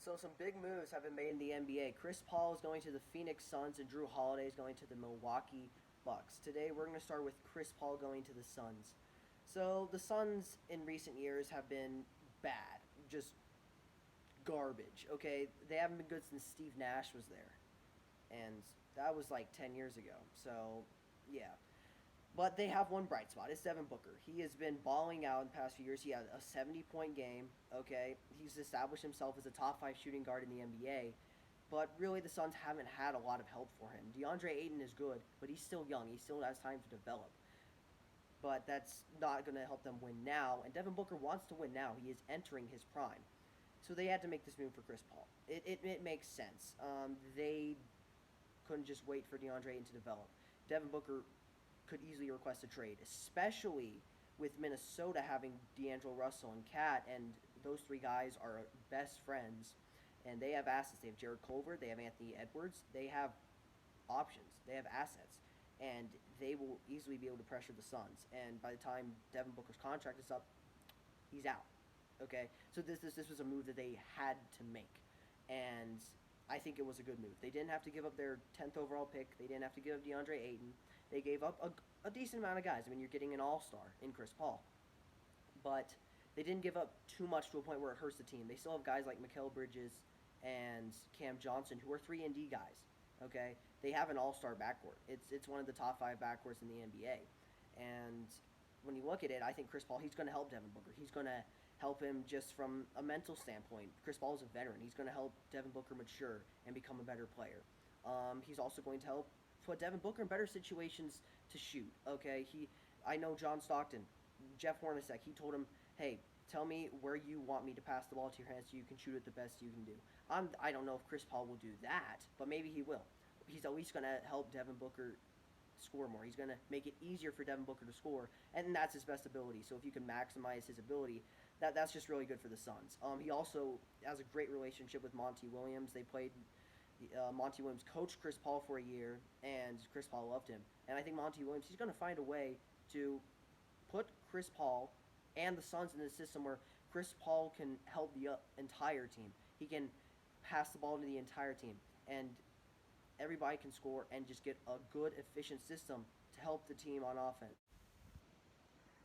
So some big moves have been made in the NBA. Chris Paul is going to the Phoenix Suns and Drew Holiday is going to the Milwaukee Bucks. Today we're going to start with Chris Paul going to the Suns. So the Suns in recent years have been bad, just garbage. Okay, they haven't been good since Steve Nash was there, and that was like 10 years ago. So yeah, but they have one bright spot. It's Devin Booker. He has been balling out in the past few years. He had a 70-point game. Okay, he's established himself as a top five shooting guard in the NBA. But really, the Suns haven't had a lot of help for him. DeAndre Ayton is good, but he's still young. He still has time to develop. But that's not going to help them win now. And Devin Booker wants to win now. He is entering his prime. So they had to make this move for Chris Paul. It makes sense. They couldn't just wait for DeAndre Ayton to develop. Devin Booker could easily request a trade, especially with Minnesota having D'Angelo Russell and Cat, and those three guys are best friends, and they have assets. They have Jared Culver, they have Anthony Edwards, they have options, they have assets, and they will easily be able to pressure the Suns. And by the time Devin Booker's contract is up, he's out. Okay, so this was a move that they had to make, and I think it was a good move. They didn't have to give up their 10th overall pick. They didn't have to give up DeAndre Ayton. They gave up a decent amount of guys. I mean, you're getting an all-star in Chris Paul, but they didn't give up too much to a point where it hurts the team. They still have guys like Mikal Bridges and Cam Johnson, who are 3-and-D guys. Okay, they have an all-star backcourt. It's one of the top five backcourts in the NBA, and when you look at it, I think Chris Paul, he's going to help Devin Booker. He's going to help him just from a mental standpoint. Chris Paul is a veteran. He's going to help Devin Booker mature and become a better player. He's also going to help put Devin Booker in better situations to shoot. Okay, I know John Stockton, Jeff Hornacek. He told him, "Hey, tell me where you want me to pass the ball to your hands so you can shoot it the best you can do." I don't know if Chris Paul will do that, but maybe he will. He's at least going to help Devin Booker score more. He's going to make it easier for Devin Booker to score, and that's his best ability. So if you can maximize his ability, that's just really good for the Suns. He also has a great relationship with Monty Williams. They played Monty Williams coached Chris Paul for a year, and Chris Paul loved him. And I think Monty Williams, he's going to find a way to put Chris Paul and the Suns in a system where Chris Paul can help the entire team. He can pass the ball to the entire team, and everybody can score and just get a good, efficient system to help the team on offense.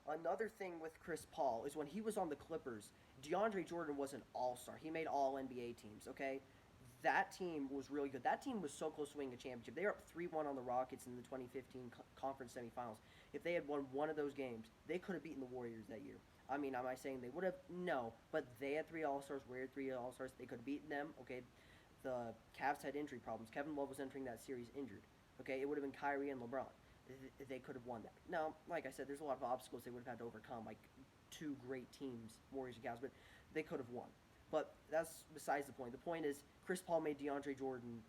Another thing with Chris Paul is when he was on the Clippers, DeAndre Jordan was an all-star. He made all NBA teams, okay? That team was really good. That team was so close to winning a championship. They were up 3-1 on the Rockets in the 2015 conference semifinals. If they had won one of those games, they could have beaten the Warriors that year. I mean, am I saying they would have? No. But they had three All-Stars. We had three All-Stars. They could have beaten them, okay? The Cavs had injury problems. Kevin Love was entering that series injured, okay? It would have been Kyrie and LeBron. They could have won that. Now, like I said, there's a lot of obstacles they would have had to overcome, like two great teams, Warriors and Cavs, but they could have won. But that's besides the point. The point is Chris Paul made DeAndre Jordan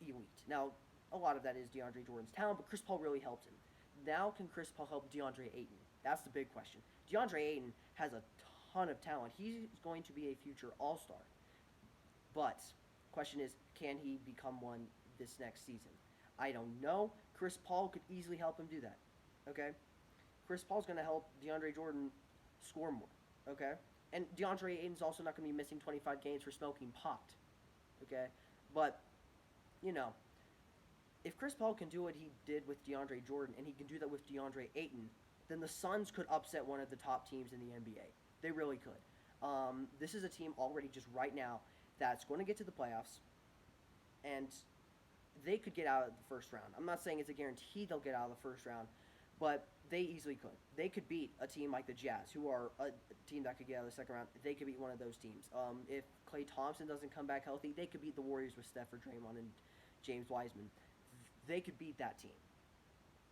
elite. Now, a lot of that is DeAndre Jordan's talent, but Chris Paul really helped him. Now, can Chris Paul help DeAndre Ayton? That's the big question. DeAndre Ayton has a ton of talent. He's going to be a future All-Star. But question is, can he become one this next season? I don't know. Chris Paul could easily help him do that. Okay? Chris Paul's going to help DeAndre Jordan score more. Okay? And DeAndre Ayton's also not going to be missing 25 games for smoking pot. Okay? But, you know, if Chris Paul can do what he did with DeAndre Jordan and he can do that with DeAndre Ayton, then the Suns could upset one of the top teams in the NBA. They really could. This is a team already just right now that's going to get to the playoffs, and they could get out of the first round. I'm not saying it's a guarantee they'll get out of the first round, but they easily could. They could beat a team like the Jazz, who are a team that could get out of the second round. They could beat one of those teams. If Klay Thompson doesn't come back healthy, they could beat the Warriors with Steph or Draymond and James Wiseman. They could beat that team.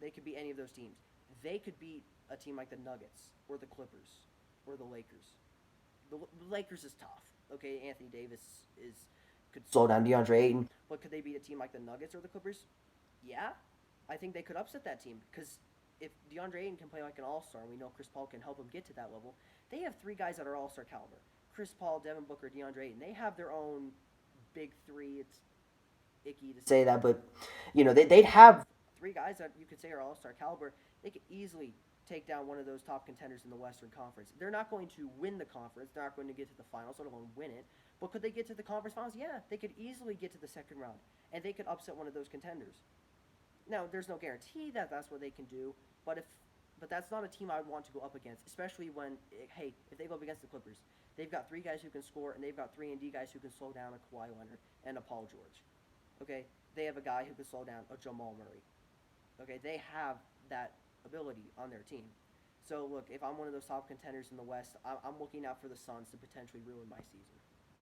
They could beat any of those teams. They could beat a team like the Nuggets or the Clippers or the Lakers. The Lakers is tough. Okay, Anthony Davis could slow down DeAndre Ayton, but could they beat a team like the Nuggets or the Clippers? Yeah, I think they could upset that team because if DeAndre Ayton can play like an all-star, and we know Chris Paul can help him get to that level, they have three guys that are all-star caliber. Chris Paul, Devin Booker, DeAndre Ayton. They have their own big three. It's icky to say that, but they'd have three guys that you could say are all-star caliber. They could easily take down one of those top contenders in the Western Conference. They're not going to win the conference. They're not going to get to the finals, let alone win it. But could they get to the conference finals? Yeah, they could easily get to the second round, and they could upset one of those contenders. Now, there's no guarantee that that's what they can do, but that's not a team I would want to go up against, especially when, hey, if they go up against the Clippers, they've got three guys who can score, and they've got 3-and-D guys who can slow down a Kawhi Leonard and a Paul George. Okay, they have a guy who can slow down a Jamal Murray. Okay, they have that ability on their team. So look, if I'm one of those top contenders in the West, I'm looking out for the Suns to potentially ruin my season.